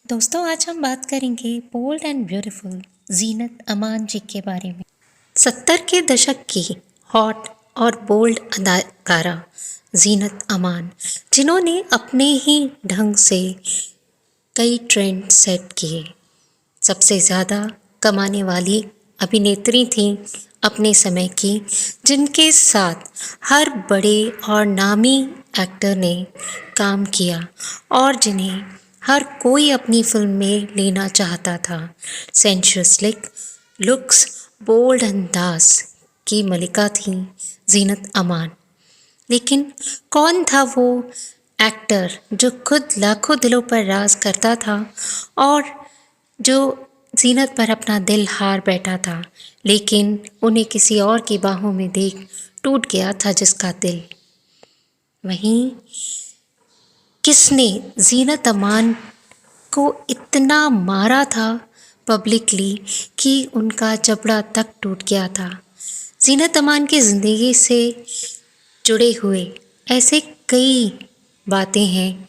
दोस्तों, आज हम बात करेंगे bold and beautiful Zeenat Aman जी के बारे में। 70 के दशक की हॉट और बोल्ड अदाकारा जीनत अमान, जिन्होंने अपने ही ढंग से कई ट्रेंड सेट किए। सबसे ज़्यादा कमाने वाली अभिनेत्री थीं अपने समय की, जिनके साथ हर बड़े और नामी एक्टर ने काम किया और जिन्हें हर कोई अपनी फिल्म में लेना चाहता था। सेंशुअस लुक्स, बोल्ड अंदाज की मलिका थी जीनत अमान। लेकिन कौन था वो एक्टर जो खुद लाखों दिलों पर राज करता था और जो जीनत पर अपना दिल हार बैठा था, लेकिन उन्हें किसी और की बाहों में देख टूट गया था जिसका दिल। वहीं किसने जीनत अमान को इतना मारा था पब्लिकली कि उनका जबड़ा तक टूट गया था। जीनत अमान की ज़िंदगी से जुड़े हुए ऐसे कई बातें हैं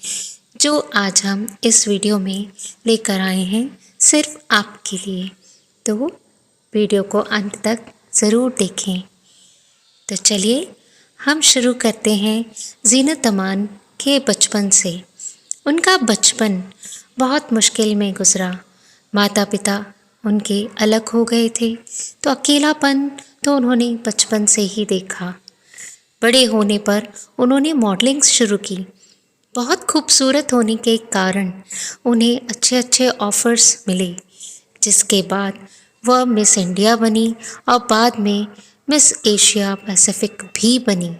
जो आज हम इस वीडियो में लेकर आए हैं सिर्फ आपके लिए। तो वीडियो को अंत तक ज़रूर देखें। तो चलिए हम शुरू करते हैं जीनत अमान के बचपन से। उनका बचपन बहुत मुश्किल में गुजरा। माता पिता उनके अलग हो गए थे, तो अकेलापन तो उन्होंने बचपन से ही देखा। बड़े होने पर उन्होंने मॉडलिंग शुरू की। बहुत खूबसूरत होने के कारण उन्हें अच्छे अच्छे ऑफ़र्स मिले, जिसके बाद वह मिस इंडिया बनी और बाद में मिस एशिया पैसिफिक भी बनी।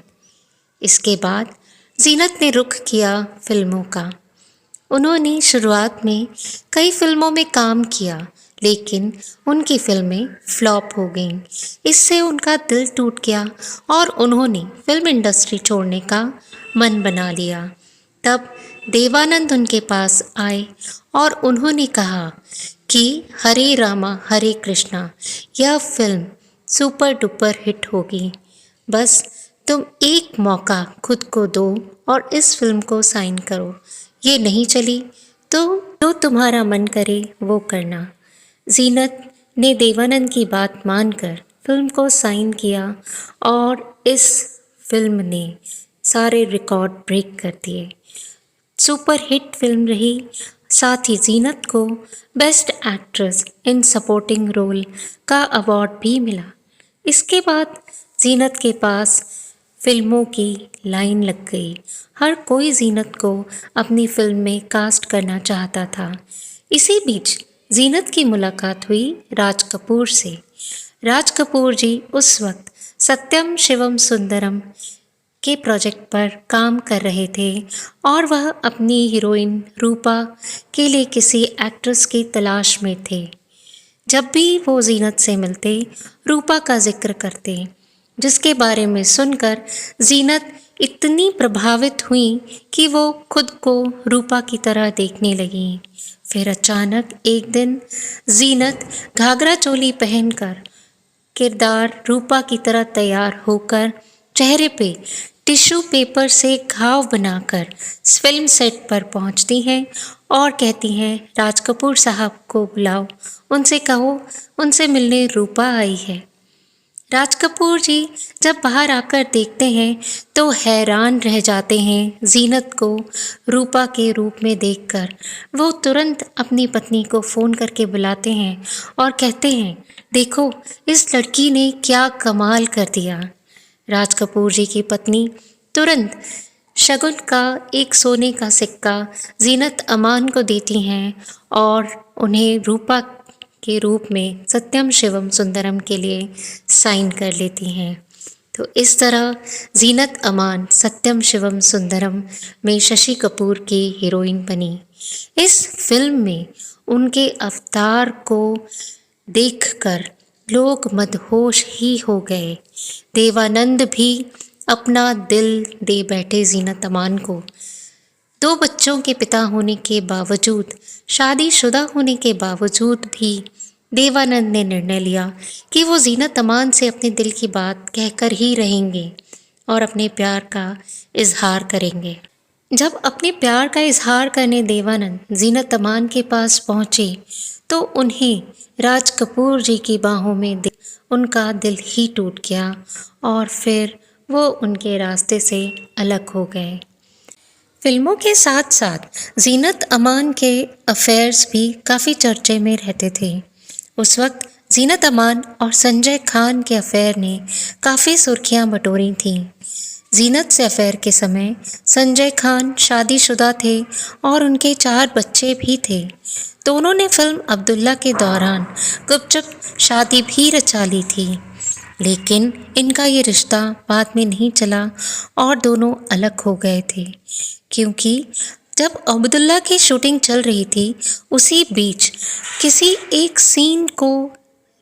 इसके बाद जीनत ने रुख किया फिल्मों का। उन्होंने शुरुआत में कई फिल्मों में काम किया, लेकिन उनकी फिल्में फ्लॉप हो गईं। इससे उनका दिल टूट गया और उन्होंने फिल्म इंडस्ट्री छोड़ने का मन बना लिया। तब देवानंद उनके पास आए और उन्होंने कहा कि हरे रामा हरे कृष्णा यह फिल्म सुपर डुपर हिट होगी, बस तुम एक मौका खुद को दो और इस फिल्म को साइन करो। ये नहीं चली तो जो तुम्हारा मन करे वो करना। जीनत ने देवानंद की बात मानकर फिल्म को साइन किया और इस फिल्म ने सारे रिकॉर्ड ब्रेक कर दिए। सुपर हिट फिल्म रही। साथ ही जीनत को best actress in supporting role का अवार्ड भी मिला। इसके बाद जीनत के पास फिल्मों की लाइन लग गई। हर कोई जीनत को अपनी फिल्म में कास्ट करना चाहता था। इसी बीच जीनत की मुलाकात हुई राज कपूर से। राज कपूर जी उस वक्त सत्यम शिवम सुंदरम के प्रोजेक्ट पर काम कर रहे थे और वह अपनी हीरोइन रूपा के लिए किसी एक्ट्रेस की तलाश में थे। जब भी वो जीनत से मिलते, रूपा का जिक्र करते, जिसके बारे में सुनकर जीनत इतनी प्रभावित हुई कि वो खुद को रूपा की तरह देखने लगी। फिर अचानक एक दिन जीनत घाघरा चोली पहनकर किरदार रूपा की तरह तैयार होकर चेहरे पे टिश्यू पेपर से घाव बनाकर फिल्म सेट पर पहुंचती हैं और कहती हैं, राज कपूर साहब को बुलाओ, उनसे कहो उनसे मिलने रूपा आई है। राज कपूर जी जब बाहर आकर देखते हैं तो हैरान रह जाते हैं जीनत को रूपा के रूप में देखकर। वो तुरंत अपनी पत्नी को फ़ोन करके बुलाते हैं और कहते हैं, देखो इस लड़की ने क्या कमाल कर दिया। राज कपूर जी की पत्नी तुरंत शगुन का एक सोने का सिक्का जीनत अमान को देती हैं और उन्हें रूपा के रूप में सत्यम शिवम सुंदरम के लिए साइन कर लेती हैं। तो इस तरह जीनत अमान सत्यम शिवम सुंदरम में शशि कपूर की हीरोइन बनी। इस फिल्म में उनके अवतार को देखकर लोग मदहोश ही हो गए। देवानंद भी अपना दिल दे बैठे जीनत अमान को। 2 बच्चों के पिता होने के बावजूद, शादीशुदा होने के बावजूद भी देवानंद ने निर्णय लिया कि वो जीनत अमान से अपने दिल की बात कहकर ही रहेंगे और अपने प्यार का इजहार करेंगे। जब अपने प्यार का इजहार करने देवानंद जीनत अमान के पास पहुंचे तो उन्हें राज कपूर जी की बाहों में उनका दिल ही टूट गया और फिर वो उनके रास्ते से अलग हो गए। फिल्मों के साथ साथ जीनत अमान के अफेयर्स भी काफ़ी चर्चे में रहते थे। उस वक्त जीनत अमान और संजय खान के अफेयर ने काफ़ी सुर्खियां बटोरी थीं। जीनत से अफेयर के समय संजय खान शादीशुदा थे और उनके 4 बच्चे भी थे। दोनों ने फिल्म अब्दुल्ला के दौरान गुपचुप शादी भी रचा ली थी, लेकिन इनका ये रिश्ता बाद में नहीं चला और दोनों अलग हो गए थे, क्योंकि जब अब्दुल्ला की शूटिंग चल रही थी उसी बीच किसी एक सीन को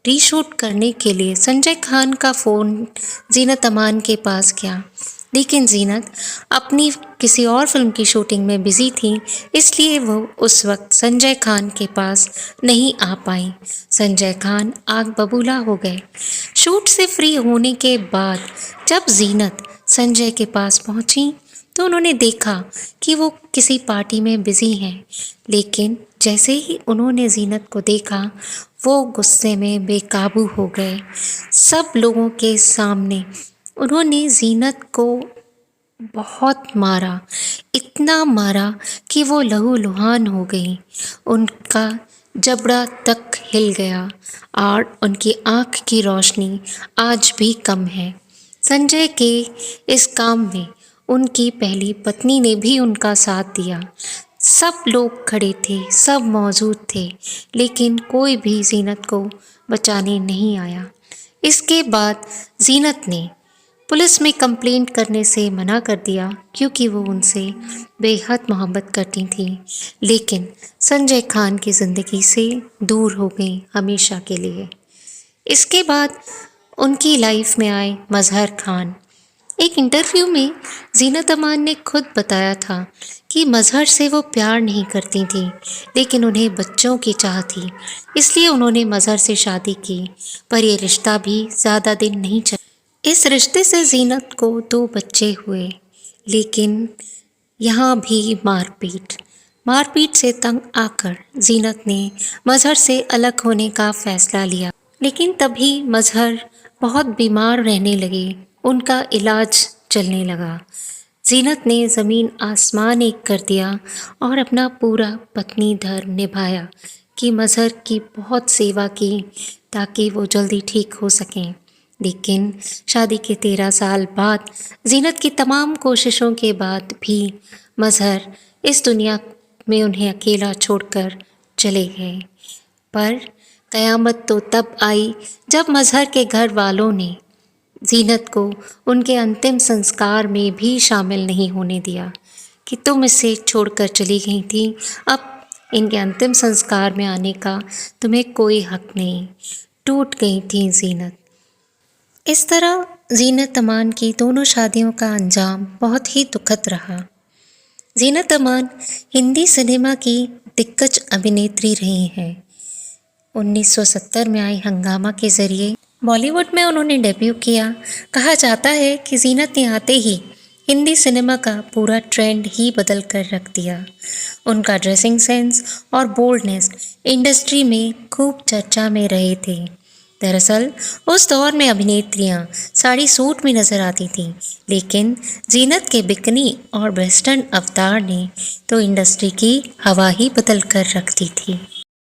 रीशूट करने के लिए संजय खान का फ़ोन जीनत अमान के पास गया, लेकिन जीनत अपनी किसी और फिल्म की शूटिंग में बिज़ी थी, इसलिए वो उस वक्त संजय खान के पास नहीं आ पाई। संजय खान आग बबूला हो गए। शूट से फ्री होने के बाद जब जीनत संजय के पास पहुंची तो उन्होंने देखा कि वो किसी पार्टी में बिज़ी हैं, लेकिन जैसे ही उन्होंने जीनत को देखा वो गुस्से में बेकाबू हो गए। सब लोगों के सामने उन्होंने जीनत को बहुत मारा, इतना मारा कि वो लहूलुहान हो गई। उनका जबड़ा तक हिल गया और उनकी आँख की रोशनी आज भी कम है। संजय के इस काम में उनकी पहली पत्नी ने भी उनका साथ दिया। सब लोग खड़े थे, सब मौजूद थे, लेकिन कोई भी जीनत को बचाने नहीं आया। इसके बाद जीनत ने पुलिस में कंप्लेंट करने से मना कर दिया, क्योंकि वो उनसे बेहद मोहब्बत करती थी, लेकिन संजय खान की ज़िंदगी से दूर हो गई हमेशा के लिए। इसके बाद उनकी लाइफ में आए मजहर खान। एक इंटरव्यू में जीनत अमान ने खुद बताया था कि मजहर से वो प्यार नहीं करती थी, लेकिन उन्हें बच्चों की चाह थी, इसलिए उन्होंने मजहर से शादी की, पर ये रिश्ता भी ज़्यादा दिन नहीं चला। इस रिश्ते से जीनत को 2 बच्चे हुए, लेकिन यहाँ भी मारपीट से तंग आकर जीनत ने मजहर से अलग होने का फ़ैसला लिया, लेकिन तभी मजहर बहुत बीमार रहने लगे, उनका इलाज चलने लगा। जीनत ने ज़मीन आसमान एक कर दिया और अपना पूरा पत्नी धर्म निभाया कि मजहर की बहुत सेवा की ताकि वो जल्दी ठीक हो सकें। लेकिन शादी के 13 साल बाद जीनत की तमाम कोशिशों के बाद भी मजहर इस दुनिया में उन्हें अकेला छोड़कर चले गए। पर क़यामत तो तब आई जब मजहर के घर वालों ने जीनत को उनके अंतिम संस्कार में भी शामिल नहीं होने दिया कि तुम इसे छोड़कर चली गई थी, अब इनके अंतिम संस्कार में आने का तुम्हें कोई हक नहीं। टूट गई थी जीनत। इस तरह जीनत अमान की दोनों शादियों का अंजाम बहुत ही दुखद रहा। जीनत अमान हिंदी सिनेमा की दिग्गज अभिनेत्री रही हैं। 1970 में आई हंगामा के ज़रिए बॉलीवुड में उन्होंने डेब्यू किया। कहा जाता है कि जीनत ने आते ही हिंदी सिनेमा का पूरा ट्रेंड ही बदल कर रख दिया। उनका ड्रेसिंग सेंस और बोल्डनेस इंडस्ट्री में खूब चर्चा में रहे थे। दरअसल उस दौर में अभिनेत्रियां साड़ी सूट में नजर आती थीं, लेकिन जीनत के बिकनी और वेस्टर्न अवतार ने तो इंडस्ट्री की हवा ही बदल कर रख दी थी।